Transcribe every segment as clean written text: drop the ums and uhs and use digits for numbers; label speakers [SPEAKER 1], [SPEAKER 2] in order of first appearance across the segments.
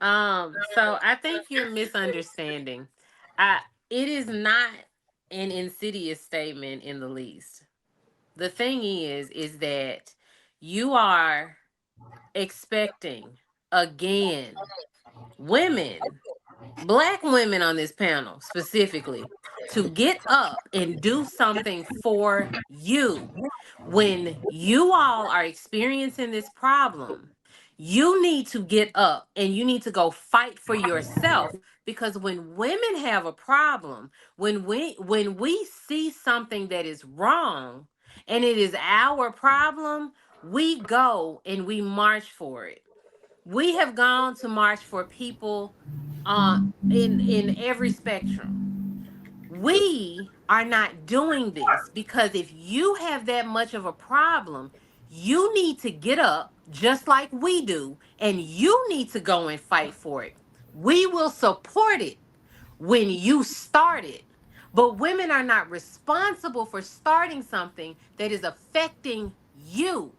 [SPEAKER 1] So I think you're misunderstanding. I It is not an insidious statement in the least. The thing is that you are expecting again women, black women on this panel specifically, to get up and do something for you. When you all are experiencing this problem, you need to get up and you need to go fight for yourself, because when women have a problem, when we see something that is wrong and it is our problem, we go and we march for it. We have gone to march for people in every spectrum. We are not doing this because if you have that much of a problem, you need to get up just like we do, and you need to go and fight for it. We will support it when you start it. But women are not responsible for starting something that is affecting you.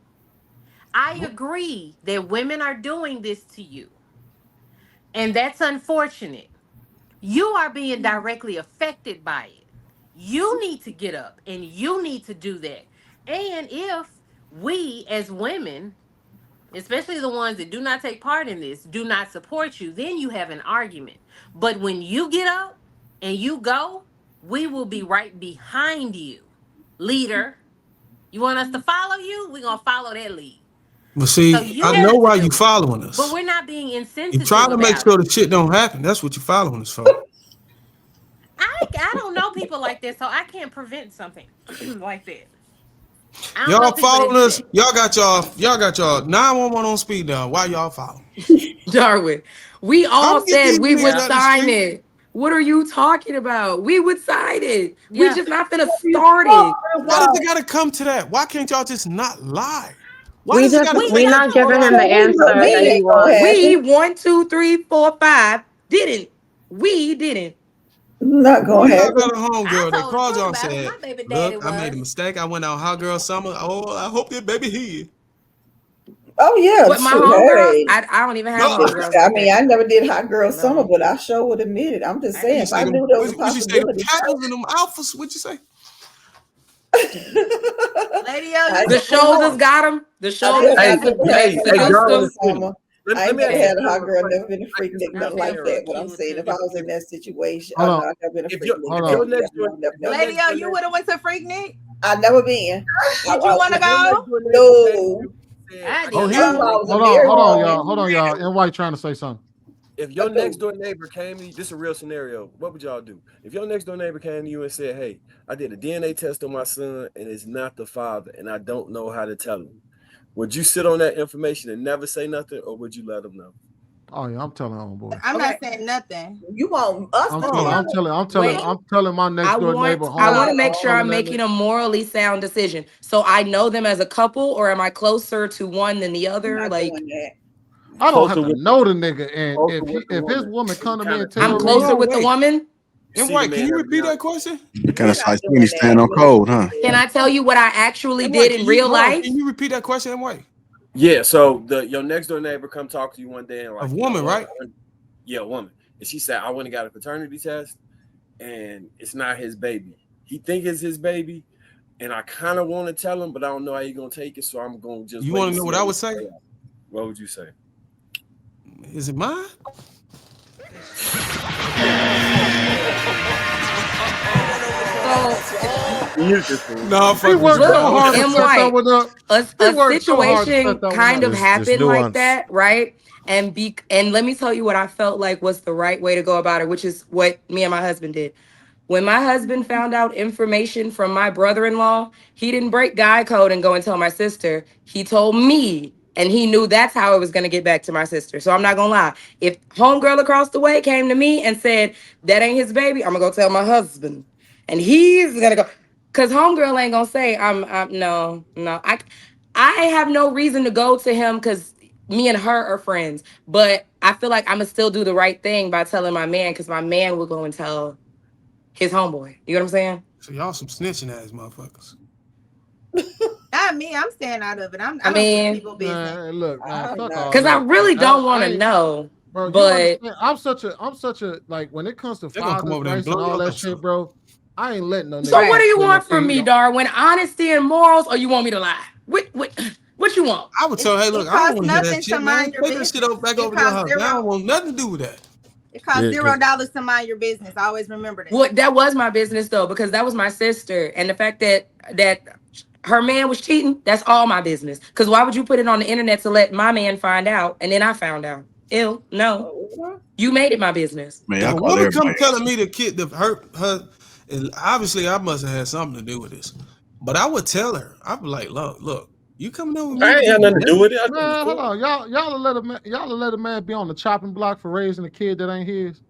[SPEAKER 1] I agree that women are doing this to you, and that's unfortunate. You are being directly affected by it. You need to get up and you need to do that. And if we as women, especially the ones that do not take part in this, do not support you, then you have an argument. But when you get up and you go, we will be right behind you. Leader, you want us to follow you? We're going to follow that lead.
[SPEAKER 2] But
[SPEAKER 1] So
[SPEAKER 2] see,
[SPEAKER 1] you
[SPEAKER 2] I know
[SPEAKER 1] need to
[SPEAKER 2] why you
[SPEAKER 1] do it.
[SPEAKER 2] following
[SPEAKER 1] But
[SPEAKER 2] us.
[SPEAKER 1] we're not being
[SPEAKER 2] You
[SPEAKER 1] insensitive
[SPEAKER 2] trying to make
[SPEAKER 1] about
[SPEAKER 2] sure
[SPEAKER 1] it.
[SPEAKER 2] the shit don't happen. That's what you following us for.
[SPEAKER 1] I don't know people like that, so I can't prevent something like that. I don't know
[SPEAKER 2] Y'all
[SPEAKER 1] people that
[SPEAKER 2] following
[SPEAKER 1] do
[SPEAKER 2] us.
[SPEAKER 1] that.
[SPEAKER 2] Y'all got y'all 911 on speed dial. Why y'all following?
[SPEAKER 3] Darwin, we
[SPEAKER 2] I'm
[SPEAKER 3] all
[SPEAKER 2] gonna get
[SPEAKER 3] said
[SPEAKER 2] these
[SPEAKER 3] we
[SPEAKER 2] niggas
[SPEAKER 3] would
[SPEAKER 1] Yeah.
[SPEAKER 2] out the
[SPEAKER 3] sign
[SPEAKER 2] street.
[SPEAKER 3] it. What are you talking about? We would sign it. We
[SPEAKER 1] Yeah.
[SPEAKER 3] just not gonna
[SPEAKER 4] What are you
[SPEAKER 3] start it.
[SPEAKER 4] talking
[SPEAKER 2] Why does
[SPEAKER 4] about?
[SPEAKER 2] it gotta come to that? Why can't y'all just not lie? Why
[SPEAKER 5] We
[SPEAKER 2] does it
[SPEAKER 5] just
[SPEAKER 2] gotta
[SPEAKER 1] We
[SPEAKER 2] take
[SPEAKER 5] we
[SPEAKER 2] that
[SPEAKER 5] not
[SPEAKER 1] never
[SPEAKER 5] giving him
[SPEAKER 2] far?
[SPEAKER 5] the
[SPEAKER 4] So
[SPEAKER 1] lied.
[SPEAKER 4] we know
[SPEAKER 5] answer
[SPEAKER 4] that
[SPEAKER 5] that he
[SPEAKER 3] We
[SPEAKER 4] ain't gonna
[SPEAKER 5] wants.
[SPEAKER 3] we
[SPEAKER 4] happen.
[SPEAKER 3] 1, 2, 3, 4, 5 didn't. We didn't.
[SPEAKER 4] Not
[SPEAKER 2] Boy,
[SPEAKER 4] gonna
[SPEAKER 2] y'all
[SPEAKER 4] happen.
[SPEAKER 2] got a
[SPEAKER 1] I
[SPEAKER 2] homegirl that
[SPEAKER 1] told the
[SPEAKER 2] called
[SPEAKER 1] truth
[SPEAKER 2] y'all and
[SPEAKER 1] about who
[SPEAKER 2] said,
[SPEAKER 1] my baby daddy
[SPEAKER 2] "Look, I made a
[SPEAKER 1] was.
[SPEAKER 2] mistake. I went out hot girl summer. Oh, I hope that baby here."
[SPEAKER 4] Oh yeah,
[SPEAKER 3] What my
[SPEAKER 4] shoot,
[SPEAKER 3] homegirls?
[SPEAKER 4] hey.
[SPEAKER 3] I don't even have
[SPEAKER 2] No,
[SPEAKER 3] homegirls
[SPEAKER 4] I
[SPEAKER 3] like
[SPEAKER 4] mean,
[SPEAKER 3] that.
[SPEAKER 4] I never did hot girl summer,
[SPEAKER 1] No,
[SPEAKER 4] but I sure would admit it. I'm just
[SPEAKER 1] I
[SPEAKER 4] saying,
[SPEAKER 2] you
[SPEAKER 4] if
[SPEAKER 1] didn't.
[SPEAKER 4] I
[SPEAKER 2] say them?
[SPEAKER 4] knew there was a
[SPEAKER 2] What you say? Them
[SPEAKER 4] possibility,
[SPEAKER 2] captains and them alphas? What you say?
[SPEAKER 1] Lady O,
[SPEAKER 4] I
[SPEAKER 1] you
[SPEAKER 3] The
[SPEAKER 1] some
[SPEAKER 3] shoulders
[SPEAKER 1] bull.
[SPEAKER 3] got them. The
[SPEAKER 4] I
[SPEAKER 3] shoulders
[SPEAKER 4] definitely
[SPEAKER 6] Hey,
[SPEAKER 3] got
[SPEAKER 4] never had
[SPEAKER 6] hey,
[SPEAKER 4] no
[SPEAKER 6] hey,
[SPEAKER 4] hot
[SPEAKER 3] seduced
[SPEAKER 4] girl
[SPEAKER 6] Darwin
[SPEAKER 3] them.
[SPEAKER 6] and Sydney.
[SPEAKER 4] summer. I
[SPEAKER 6] Let
[SPEAKER 4] ain't
[SPEAKER 6] me
[SPEAKER 4] never
[SPEAKER 6] ask you
[SPEAKER 1] Yeah,
[SPEAKER 4] had
[SPEAKER 6] a
[SPEAKER 4] a hot
[SPEAKER 6] favor real
[SPEAKER 4] girl,
[SPEAKER 6] quick.
[SPEAKER 4] never been a
[SPEAKER 6] Hey,
[SPEAKER 4] freak
[SPEAKER 6] this
[SPEAKER 4] nigga,
[SPEAKER 6] real
[SPEAKER 1] I'm
[SPEAKER 4] nothing like
[SPEAKER 1] being
[SPEAKER 6] scenario.
[SPEAKER 4] that.
[SPEAKER 1] fucking
[SPEAKER 4] What I'm
[SPEAKER 1] you with
[SPEAKER 4] saying,
[SPEAKER 1] two
[SPEAKER 4] if I was
[SPEAKER 1] different
[SPEAKER 4] in that
[SPEAKER 1] people.
[SPEAKER 4] situation,
[SPEAKER 6] Hold
[SPEAKER 4] no,
[SPEAKER 6] on.
[SPEAKER 4] I never been a
[SPEAKER 6] If
[SPEAKER 4] freak
[SPEAKER 6] your
[SPEAKER 4] nigga.
[SPEAKER 6] if
[SPEAKER 5] Hold
[SPEAKER 4] Hell
[SPEAKER 6] your
[SPEAKER 5] on.
[SPEAKER 4] yeah,
[SPEAKER 6] next door
[SPEAKER 4] no, never,
[SPEAKER 6] your
[SPEAKER 4] never.
[SPEAKER 1] Lady
[SPEAKER 6] next
[SPEAKER 1] O,
[SPEAKER 6] door
[SPEAKER 1] you
[SPEAKER 6] neighbor
[SPEAKER 1] would have went to Freaknik?
[SPEAKER 4] I never been.
[SPEAKER 1] Did you want to
[SPEAKER 6] if your next
[SPEAKER 1] go?
[SPEAKER 6] door neighbor came to
[SPEAKER 4] No,
[SPEAKER 6] you and said,
[SPEAKER 1] I
[SPEAKER 6] I
[SPEAKER 5] Oh,
[SPEAKER 6] got a
[SPEAKER 5] he.
[SPEAKER 4] that's
[SPEAKER 1] did.
[SPEAKER 4] why I
[SPEAKER 6] situation.
[SPEAKER 4] was a
[SPEAKER 5] Hold on.
[SPEAKER 4] married
[SPEAKER 5] Hold on,
[SPEAKER 4] woman.
[SPEAKER 5] y'all. Hold on, y'all. And White trying to say something.
[SPEAKER 6] If your
[SPEAKER 4] But
[SPEAKER 6] next
[SPEAKER 4] no,
[SPEAKER 6] door neighbor came to you, this is a real scenario. What would y'all do? If your next door neighbor came to you and said, "Hey, I did a DNA test on my son and it's not the father, and I don't know how to tell him," would you sit on that information and never say nothing, or would you let him know?
[SPEAKER 5] Oh yeah, I'm telling homeboy.
[SPEAKER 1] I'm
[SPEAKER 3] Okay.
[SPEAKER 1] not saying nothing.
[SPEAKER 4] you want us
[SPEAKER 5] I'm
[SPEAKER 4] to
[SPEAKER 5] telling.
[SPEAKER 4] tell
[SPEAKER 5] I'm
[SPEAKER 4] it?
[SPEAKER 5] telling. I'm telling.
[SPEAKER 3] Wait.
[SPEAKER 5] I'm telling my next door neighbor
[SPEAKER 3] I want
[SPEAKER 5] home.
[SPEAKER 3] to make
[SPEAKER 5] I'm
[SPEAKER 3] sure
[SPEAKER 5] telling
[SPEAKER 3] I'm
[SPEAKER 5] that
[SPEAKER 3] making
[SPEAKER 5] nigga.
[SPEAKER 3] a morally sound decision. So I know them as a couple, or am I closer to one than the
[SPEAKER 4] I'm
[SPEAKER 3] other?
[SPEAKER 4] not
[SPEAKER 3] Like
[SPEAKER 4] doing that.
[SPEAKER 5] I don't have
[SPEAKER 6] Closer
[SPEAKER 5] to
[SPEAKER 6] with
[SPEAKER 5] know the nigga, and
[SPEAKER 6] closer with the
[SPEAKER 5] if his
[SPEAKER 6] woman.
[SPEAKER 5] woman
[SPEAKER 6] You
[SPEAKER 5] come to me
[SPEAKER 6] kind
[SPEAKER 5] and
[SPEAKER 6] of see
[SPEAKER 3] I'm
[SPEAKER 5] tell
[SPEAKER 6] the
[SPEAKER 2] Hold
[SPEAKER 5] me,
[SPEAKER 3] closer
[SPEAKER 6] man.
[SPEAKER 2] on,
[SPEAKER 3] with the
[SPEAKER 2] wait.
[SPEAKER 3] woman.
[SPEAKER 6] You
[SPEAKER 2] And
[SPEAKER 6] see the
[SPEAKER 2] White, can
[SPEAKER 6] man
[SPEAKER 2] you
[SPEAKER 6] every
[SPEAKER 2] repeat
[SPEAKER 6] now
[SPEAKER 2] that
[SPEAKER 6] and then.
[SPEAKER 2] question?
[SPEAKER 7] That kind
[SPEAKER 4] We're
[SPEAKER 7] of
[SPEAKER 4] not
[SPEAKER 7] like Sweeney
[SPEAKER 4] doing that.
[SPEAKER 7] stand on cold, huh?
[SPEAKER 3] Can I tell you what I actually
[SPEAKER 2] And
[SPEAKER 3] did
[SPEAKER 2] White,
[SPEAKER 3] in real
[SPEAKER 2] can
[SPEAKER 3] life?
[SPEAKER 2] you repeat that question? And White,
[SPEAKER 6] Yeah, so your next door neighbor come talk to you one day and
[SPEAKER 2] a
[SPEAKER 6] like, you know
[SPEAKER 2] woman,
[SPEAKER 6] what?
[SPEAKER 2] right?
[SPEAKER 6] Yeah, a woman. And she said, I went and got a paternity test and it's not his baby. He think it's his baby, and I kind of want to tell him, but I don't know how he's gonna take it, so I'm gonna just
[SPEAKER 2] You
[SPEAKER 6] wait
[SPEAKER 2] want
[SPEAKER 6] and
[SPEAKER 2] to know
[SPEAKER 6] see
[SPEAKER 2] what
[SPEAKER 6] how
[SPEAKER 2] I
[SPEAKER 6] this
[SPEAKER 2] would say?
[SPEAKER 6] play out. What would you say?
[SPEAKER 2] Is it mine?
[SPEAKER 3] So
[SPEAKER 6] Mute this fool.
[SPEAKER 2] No, I'm
[SPEAKER 5] he
[SPEAKER 2] fucking with you,
[SPEAKER 5] worked so
[SPEAKER 3] look,
[SPEAKER 2] dog.
[SPEAKER 5] hard to
[SPEAKER 3] M
[SPEAKER 5] set that
[SPEAKER 3] White,
[SPEAKER 5] one up. He
[SPEAKER 3] a
[SPEAKER 5] worked so hard to
[SPEAKER 3] situation
[SPEAKER 5] set that one
[SPEAKER 3] kind
[SPEAKER 5] up.
[SPEAKER 3] of
[SPEAKER 8] There's
[SPEAKER 3] happened like
[SPEAKER 8] nuance.
[SPEAKER 3] that, right? And let me tell you what I felt like was the right way to go about it, which is what me and my husband did. When my husband found out information from my brother-in-law, he didn't break guy code and go and tell my sister. He told me, and he knew that's how it was going to get back to my sister. So I'm not going to lie. If homegirl across the way came to me and said, that ain't his baby, I'm going to go tell my husband. And he's going to go, because homegirl ain't going to say, I'm, no, no. I have no reason to go to him because me and her are friends. But I feel like I'm going to still do the right thing by telling my man, because my man will go and tell his homeboy. You know what I'm saying?
[SPEAKER 2] So y'all some snitching ass motherfuckers.
[SPEAKER 1] Not me. I'm staying out of it.
[SPEAKER 3] I
[SPEAKER 1] I don't tell
[SPEAKER 3] mean,
[SPEAKER 1] people business.
[SPEAKER 5] Man, look, man,
[SPEAKER 4] I'm
[SPEAKER 5] fuck
[SPEAKER 4] not.
[SPEAKER 5] all
[SPEAKER 3] because I
[SPEAKER 5] that.
[SPEAKER 3] really don't want
[SPEAKER 5] I
[SPEAKER 3] to
[SPEAKER 5] ain't.
[SPEAKER 3] know.
[SPEAKER 5] Bro, you
[SPEAKER 3] But
[SPEAKER 5] understand? I'm such a like when it comes to
[SPEAKER 2] They're gonna come
[SPEAKER 5] father's
[SPEAKER 2] over there and
[SPEAKER 5] rights and
[SPEAKER 2] blow
[SPEAKER 5] all
[SPEAKER 2] your
[SPEAKER 5] that
[SPEAKER 2] house
[SPEAKER 5] shit,
[SPEAKER 2] up.
[SPEAKER 5] bro. I ain't letting no
[SPEAKER 3] so
[SPEAKER 5] nigga
[SPEAKER 3] what do
[SPEAKER 5] fuck
[SPEAKER 3] you
[SPEAKER 5] with no
[SPEAKER 3] want from
[SPEAKER 5] kid.
[SPEAKER 3] me, Darwin? Honesty and morals, or you want me to lie? What you want?
[SPEAKER 2] I would tell, hey,
[SPEAKER 7] It
[SPEAKER 2] look, I don't
[SPEAKER 7] costs
[SPEAKER 2] want to hear that
[SPEAKER 7] nothing to
[SPEAKER 2] shit, man.
[SPEAKER 7] mind your
[SPEAKER 2] Take that shit
[SPEAKER 7] business.
[SPEAKER 2] back
[SPEAKER 7] It
[SPEAKER 2] over to your
[SPEAKER 7] costs
[SPEAKER 2] house. Man, I don't
[SPEAKER 7] zero.
[SPEAKER 2] want nothing to do with that.
[SPEAKER 7] It costs
[SPEAKER 8] Yeah, because
[SPEAKER 7] $0 to mind your business. Always remember that.
[SPEAKER 3] What that was my business though, because that was my sister, and the fact that her man was cheating, that's all my business. Because why would you put it on the internet to let my man find out, and then I found out? Ew, no, you made it my business.
[SPEAKER 8] man,
[SPEAKER 2] If
[SPEAKER 8] I
[SPEAKER 2] a
[SPEAKER 8] call
[SPEAKER 2] woman come
[SPEAKER 8] everybody.
[SPEAKER 2] telling me the kid the hurt her, and obviously I must have had something to do with this. But I would tell her, I'd be like, look, you coming over with me
[SPEAKER 6] I
[SPEAKER 2] to
[SPEAKER 6] ain't
[SPEAKER 2] get
[SPEAKER 6] had nothing to do
[SPEAKER 2] married?
[SPEAKER 6] with it. I think it's
[SPEAKER 5] Man, hold
[SPEAKER 6] cool.
[SPEAKER 5] on. Y'all let a man be on the chopping block for raising a kid that ain't his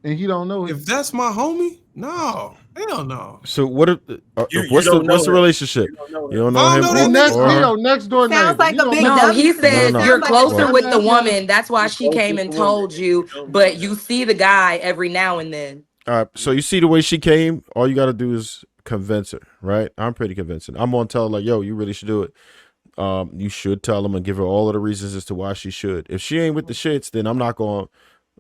[SPEAKER 5] and he don't know it.
[SPEAKER 2] If that's my homie, no, hell no.
[SPEAKER 8] So what?
[SPEAKER 6] You don't know
[SPEAKER 8] What's the
[SPEAKER 6] him.
[SPEAKER 8] relationship?
[SPEAKER 6] You don't know
[SPEAKER 8] You
[SPEAKER 6] him.
[SPEAKER 8] don't
[SPEAKER 2] If I
[SPEAKER 8] know
[SPEAKER 2] don't
[SPEAKER 8] him
[SPEAKER 2] know
[SPEAKER 5] He
[SPEAKER 2] that
[SPEAKER 8] or
[SPEAKER 2] nigga,
[SPEAKER 5] next
[SPEAKER 8] or
[SPEAKER 5] he
[SPEAKER 8] her?
[SPEAKER 5] your next door
[SPEAKER 7] Sounds
[SPEAKER 5] neighbor.
[SPEAKER 7] like
[SPEAKER 5] You
[SPEAKER 7] a
[SPEAKER 5] don't
[SPEAKER 7] big
[SPEAKER 5] know.
[SPEAKER 3] No, he
[SPEAKER 7] dummy.
[SPEAKER 8] No,
[SPEAKER 3] says
[SPEAKER 8] no.
[SPEAKER 3] you're
[SPEAKER 7] Sounds like a
[SPEAKER 3] closer
[SPEAKER 7] big
[SPEAKER 8] Well,
[SPEAKER 3] with the
[SPEAKER 7] dummy.
[SPEAKER 3] woman. That's why
[SPEAKER 6] You
[SPEAKER 3] she
[SPEAKER 6] close
[SPEAKER 3] came
[SPEAKER 6] with
[SPEAKER 3] and
[SPEAKER 6] the woman.
[SPEAKER 3] told
[SPEAKER 6] You
[SPEAKER 3] you,
[SPEAKER 6] don't know
[SPEAKER 3] but
[SPEAKER 6] him.
[SPEAKER 3] you see the guy every now and then.
[SPEAKER 8] all right. So you see the way she came. All you got to do is convince her, right? I'm pretty convincing. I'm gonna tell her like, yo, you really should do it. You should tell him and give her all of the reasons as to why she should. If she ain't with the shits, then I'm not gonna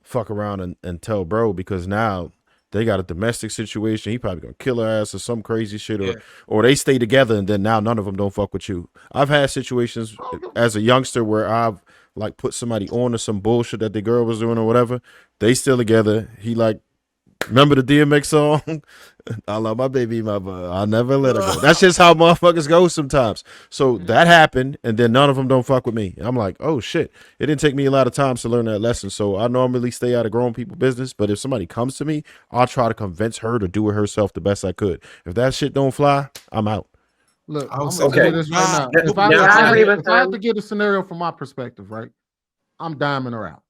[SPEAKER 8] fuck around and tell bro because now they got a domestic situation. He probably gonna kill her ass or some crazy shit,
[SPEAKER 2] yeah,
[SPEAKER 8] or they stay together and then now none of them don't fuck with you. I've had situations as a youngster where I've like put somebody on to some bullshit that the girl was doing or whatever. They still together. He like, remember the DMX song? I love my baby mama. I'll never let her go. That's just how motherfuckers go sometimes. So that happened, and then none of them don't fuck with me. I'm like, oh shit. It didn't take me a lot of times to learn that lesson. So I normally stay out of grown people business, but if somebody comes to me, I'll try to convince her to do it herself the best I could. If that shit don't fly, I'm out.
[SPEAKER 5] Look,
[SPEAKER 2] I would
[SPEAKER 5] I'm
[SPEAKER 2] say
[SPEAKER 5] gonna tell you
[SPEAKER 6] Okay.
[SPEAKER 2] whoop
[SPEAKER 5] this right
[SPEAKER 2] God,
[SPEAKER 5] now.
[SPEAKER 2] whoop
[SPEAKER 6] Now,
[SPEAKER 2] God.
[SPEAKER 5] If I had to get a scenario from my perspective, right? I'm diming her out.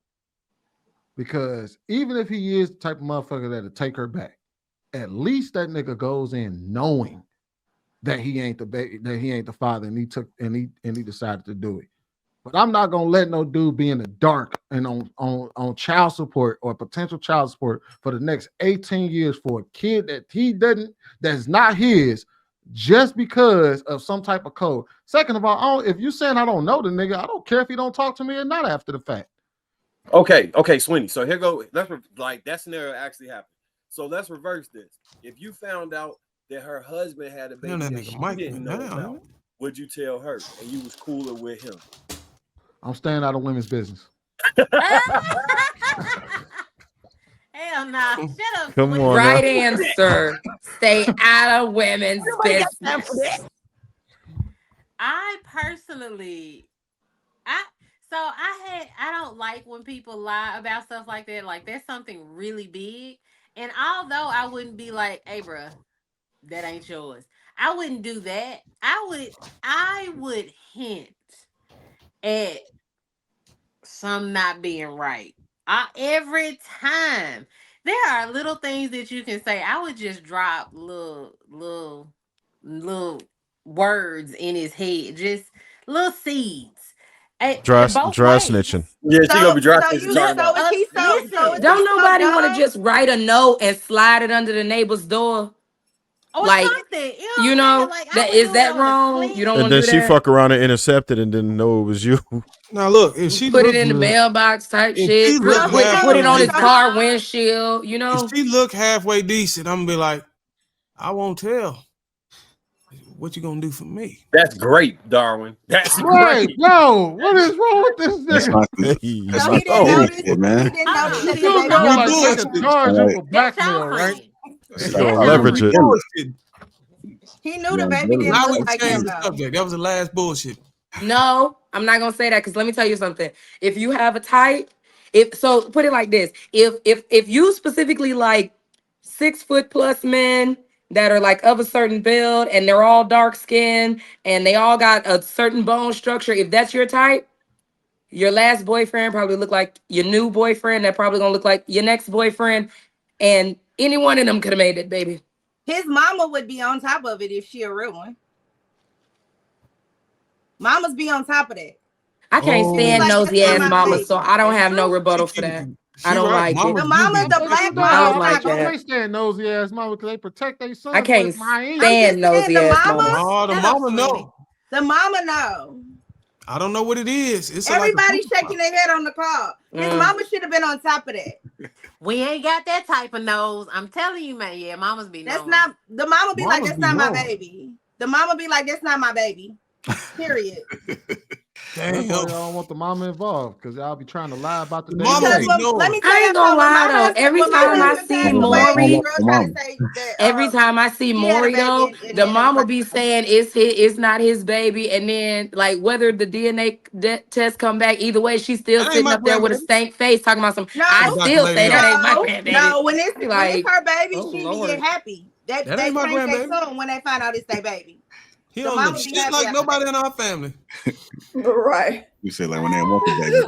[SPEAKER 5] Because even if he is the type of motherfucker that'll take her back, at least that nigga goes in knowing that he ain't the that he ain't the father, and he decided to do it. But I'm not gonna let no dude be in the dark and on child support or potential child support for the next 18 years for a kid that's not his, just because of some type of code. Second of all, if you saying I don't know the nigga, I don't care if he don't talk to me or not after the fact.
[SPEAKER 6] okay, Sweeney. So here go. Let's like that scenario actually happened. So let's reverse this. If you found out that her husband had a
[SPEAKER 2] Damn,
[SPEAKER 6] baby
[SPEAKER 2] that
[SPEAKER 6] that
[SPEAKER 2] nigga
[SPEAKER 6] she
[SPEAKER 2] Mike
[SPEAKER 6] didn't
[SPEAKER 2] went
[SPEAKER 6] know
[SPEAKER 2] down.
[SPEAKER 6] about, would you tell her and you was cooler with him?
[SPEAKER 5] I'm staying out of women's business.
[SPEAKER 1] Hell no. Shut up,
[SPEAKER 8] Come on
[SPEAKER 1] Sweeney.
[SPEAKER 8] now.
[SPEAKER 3] Right answer. Stay out of women's
[SPEAKER 7] Nobody got time for that.
[SPEAKER 3] business.
[SPEAKER 1] I personally, I I don't like when people lie about stuff like that. Like that's something really big. And although I wouldn't be like, hey bruh, that ain't yours. I wouldn't do that. I would hint at some not being right. Every time. There are little things that you can say. I would just drop little words in his head, just little seeds.
[SPEAKER 8] Dry,
[SPEAKER 1] Both
[SPEAKER 8] dry
[SPEAKER 1] ways.
[SPEAKER 8] snitching.
[SPEAKER 6] Yeah, she gonna
[SPEAKER 7] So
[SPEAKER 6] be dry
[SPEAKER 7] so
[SPEAKER 6] snitching
[SPEAKER 7] you
[SPEAKER 6] talking
[SPEAKER 1] Li-
[SPEAKER 6] about.
[SPEAKER 7] so is
[SPEAKER 1] listen.
[SPEAKER 7] he
[SPEAKER 3] Don't
[SPEAKER 7] so
[SPEAKER 3] nobody want to
[SPEAKER 7] dumb?
[SPEAKER 3] just write a note and slide it under the neighbor's door.
[SPEAKER 1] Or
[SPEAKER 3] Like,
[SPEAKER 1] something. You know
[SPEAKER 3] you
[SPEAKER 1] what I'm saying?
[SPEAKER 3] know,
[SPEAKER 1] Like I
[SPEAKER 3] that
[SPEAKER 1] would
[SPEAKER 3] is
[SPEAKER 1] do it
[SPEAKER 3] that
[SPEAKER 1] on the
[SPEAKER 3] wrong? You don't
[SPEAKER 1] cleanest.
[SPEAKER 8] And
[SPEAKER 3] want to
[SPEAKER 8] then
[SPEAKER 3] do
[SPEAKER 8] she
[SPEAKER 3] that?
[SPEAKER 8] fuck around and intercepted and didn't know it was you.
[SPEAKER 2] Now look, if she
[SPEAKER 3] Put it
[SPEAKER 2] look
[SPEAKER 3] in the
[SPEAKER 2] good,
[SPEAKER 3] mailbox type
[SPEAKER 2] if she
[SPEAKER 3] shit.
[SPEAKER 2] look
[SPEAKER 7] So he
[SPEAKER 3] Put
[SPEAKER 7] know
[SPEAKER 3] it
[SPEAKER 2] halfway
[SPEAKER 3] on
[SPEAKER 7] that.
[SPEAKER 3] his
[SPEAKER 7] So
[SPEAKER 2] decent,
[SPEAKER 3] car windshield, you
[SPEAKER 2] if
[SPEAKER 3] know?
[SPEAKER 2] she look halfway decent, I'm gonna be like, I won't tell. What you gonna do for me?
[SPEAKER 6] That's great, Darwin. That's
[SPEAKER 5] Right,
[SPEAKER 6] great.
[SPEAKER 5] yo, what is wrong with this
[SPEAKER 8] Hey,
[SPEAKER 5] nigga?
[SPEAKER 8] Let's
[SPEAKER 7] so he didn't
[SPEAKER 8] go.
[SPEAKER 7] notice.
[SPEAKER 8] He
[SPEAKER 7] He
[SPEAKER 8] man.
[SPEAKER 7] didn't
[SPEAKER 1] Hold
[SPEAKER 7] notice
[SPEAKER 1] on.
[SPEAKER 5] You
[SPEAKER 7] that the
[SPEAKER 1] See,
[SPEAKER 5] do
[SPEAKER 7] baby
[SPEAKER 5] know
[SPEAKER 2] You
[SPEAKER 5] like
[SPEAKER 7] daddy
[SPEAKER 5] they
[SPEAKER 7] was
[SPEAKER 5] can
[SPEAKER 2] bullshit.
[SPEAKER 7] him.
[SPEAKER 5] charge you for
[SPEAKER 1] that's your
[SPEAKER 5] blackmail, right?
[SPEAKER 1] friend.
[SPEAKER 8] Yo,
[SPEAKER 1] That's
[SPEAKER 2] Yeah,
[SPEAKER 1] your
[SPEAKER 8] leverage
[SPEAKER 2] we
[SPEAKER 8] it.
[SPEAKER 1] friend.
[SPEAKER 2] bullshit.
[SPEAKER 7] He knew the baby didn't
[SPEAKER 2] Now
[SPEAKER 7] look
[SPEAKER 2] we
[SPEAKER 7] like
[SPEAKER 2] change
[SPEAKER 7] him
[SPEAKER 2] the
[SPEAKER 7] though.
[SPEAKER 2] subject. That was the last bullshit.
[SPEAKER 3] No, I'm not gonna say that because let me tell you something. If you have a type, if so put it like this. If you specifically like 6 foot plus men that are like of a certain build and they're all dark skinned and they all got a certain bone structure, if that's your type, your last boyfriend probably look like your new boyfriend, that probably gonna look like your next boyfriend, and any one of them could have made it, baby.
[SPEAKER 7] His mama would be on top of it if she a real one. Mamas be on top of that.
[SPEAKER 3] I can't
[SPEAKER 7] She be
[SPEAKER 2] Oh,
[SPEAKER 3] stand
[SPEAKER 7] like,
[SPEAKER 2] she
[SPEAKER 7] "That's
[SPEAKER 3] nosy
[SPEAKER 7] not
[SPEAKER 3] ass
[SPEAKER 7] my
[SPEAKER 2] can.
[SPEAKER 3] mamas, so
[SPEAKER 7] baby."
[SPEAKER 3] I don't
[SPEAKER 1] That's
[SPEAKER 3] have no
[SPEAKER 1] true.
[SPEAKER 2] She
[SPEAKER 3] rebuttal for that.
[SPEAKER 2] can.
[SPEAKER 3] I
[SPEAKER 2] She
[SPEAKER 3] don't
[SPEAKER 2] right.
[SPEAKER 3] like it.
[SPEAKER 7] The
[SPEAKER 2] Mamas do be
[SPEAKER 7] mamas, the
[SPEAKER 5] Okay,
[SPEAKER 7] black
[SPEAKER 2] protecting
[SPEAKER 5] you
[SPEAKER 2] their
[SPEAKER 3] I
[SPEAKER 7] mamas,
[SPEAKER 3] don't
[SPEAKER 5] know,
[SPEAKER 7] I'm
[SPEAKER 3] like
[SPEAKER 7] not
[SPEAKER 5] you
[SPEAKER 7] gonna.
[SPEAKER 3] that.
[SPEAKER 5] can't stand nosy ass mama because they protect their
[SPEAKER 3] I
[SPEAKER 5] sons away
[SPEAKER 3] can't
[SPEAKER 5] from hyenas.
[SPEAKER 7] I'm just
[SPEAKER 3] stand
[SPEAKER 7] saying
[SPEAKER 3] nosy
[SPEAKER 7] the
[SPEAKER 3] ass
[SPEAKER 7] mama,
[SPEAKER 3] mamas.
[SPEAKER 2] No, the
[SPEAKER 1] Shut up,
[SPEAKER 2] mama
[SPEAKER 1] Sweeney.
[SPEAKER 2] know.
[SPEAKER 7] the mama know.
[SPEAKER 2] I don't know what it is. It's
[SPEAKER 7] Everybody
[SPEAKER 2] like
[SPEAKER 7] shaking their head on the call. His mama should have been on top of that.
[SPEAKER 1] We ain't got that type of nose. I'm telling you, man. Yeah, mamas be
[SPEAKER 7] That's
[SPEAKER 1] knowing.
[SPEAKER 7] not the mama be like,
[SPEAKER 2] Mamas
[SPEAKER 7] that's
[SPEAKER 2] be
[SPEAKER 7] not my
[SPEAKER 2] knowing.
[SPEAKER 7] baby. The mama be like, that's not my baby. Period.
[SPEAKER 5] That's why
[SPEAKER 2] Damn.
[SPEAKER 5] y'all don't want the mama involved, because y'all be trying to lie about the
[SPEAKER 2] The
[SPEAKER 5] damn
[SPEAKER 2] mama
[SPEAKER 7] Because
[SPEAKER 2] be
[SPEAKER 5] baby.
[SPEAKER 7] let me
[SPEAKER 2] knowing.
[SPEAKER 7] tell
[SPEAKER 3] I
[SPEAKER 7] y'all
[SPEAKER 3] ain't gonna
[SPEAKER 7] something. When
[SPEAKER 3] lie
[SPEAKER 7] my
[SPEAKER 3] though.
[SPEAKER 7] husband, when my husband
[SPEAKER 3] See
[SPEAKER 7] passed
[SPEAKER 9] Women
[SPEAKER 7] away,
[SPEAKER 9] don't
[SPEAKER 3] Maury,
[SPEAKER 7] this
[SPEAKER 9] want
[SPEAKER 7] girl
[SPEAKER 9] the
[SPEAKER 7] tried to
[SPEAKER 9] mama.
[SPEAKER 7] say that
[SPEAKER 3] every time I see
[SPEAKER 7] he had a
[SPEAKER 3] Maury
[SPEAKER 7] baby
[SPEAKER 3] though,
[SPEAKER 7] and
[SPEAKER 3] the
[SPEAKER 7] then it was
[SPEAKER 3] mama
[SPEAKER 7] like,
[SPEAKER 3] be saying it's not his baby, and then like whether the DNA test come back either way, she's still
[SPEAKER 2] That ain't
[SPEAKER 3] sitting
[SPEAKER 2] my
[SPEAKER 3] up there with a
[SPEAKER 2] grandbaby.
[SPEAKER 3] stank face talking about some. I
[SPEAKER 2] Hey,
[SPEAKER 7] no,
[SPEAKER 2] Dr.
[SPEAKER 3] still
[SPEAKER 2] Lady,
[SPEAKER 3] say that ain't my grandbaby.
[SPEAKER 7] no. When
[SPEAKER 3] I be
[SPEAKER 7] it's
[SPEAKER 3] like,
[SPEAKER 7] her baby,
[SPEAKER 3] oh
[SPEAKER 7] she be
[SPEAKER 3] Lord.
[SPEAKER 7] get happy. That
[SPEAKER 2] that ain't my
[SPEAKER 7] change their
[SPEAKER 2] grandbaby.
[SPEAKER 7] tune when they find out it's their baby.
[SPEAKER 2] He
[SPEAKER 7] The
[SPEAKER 2] don't look
[SPEAKER 7] mama be
[SPEAKER 2] shit
[SPEAKER 7] happy
[SPEAKER 2] like
[SPEAKER 7] after that.
[SPEAKER 2] nobody in our family.
[SPEAKER 4] Right.
[SPEAKER 9] You say like when they want the baby.